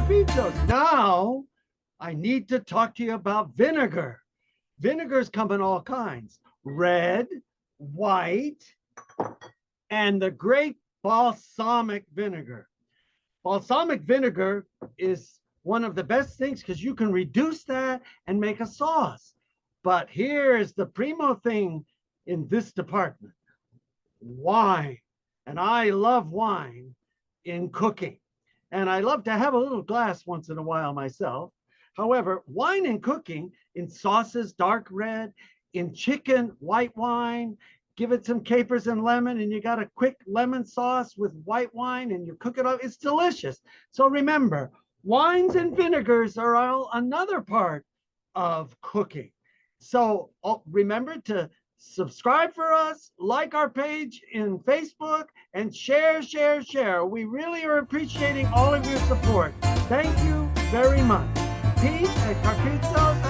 Carpitos. Now, I need to talk to you about vinegar. Vinegars come in all kinds: red, white, and the great balsamic vinegar. Balsamic vinegar is one of the best things because you can reduce that and make a sauce. But here's the primo thing in this department: wine. And I love wine in cooking. And I love to have a little glass once in a while myself. However, wine in cooking, in sauces, dark red, in chicken, white wine, give it some capers and lemon, and you got a quick lemon sauce with white wine, and you cook it up. It's delicious. So remember, wines and vinegars are all another part of cooking. So remember to subscribe for us, like our page in Facebook, and share. We really are appreciating all of your support. Thank you very much. Peace and carpitos.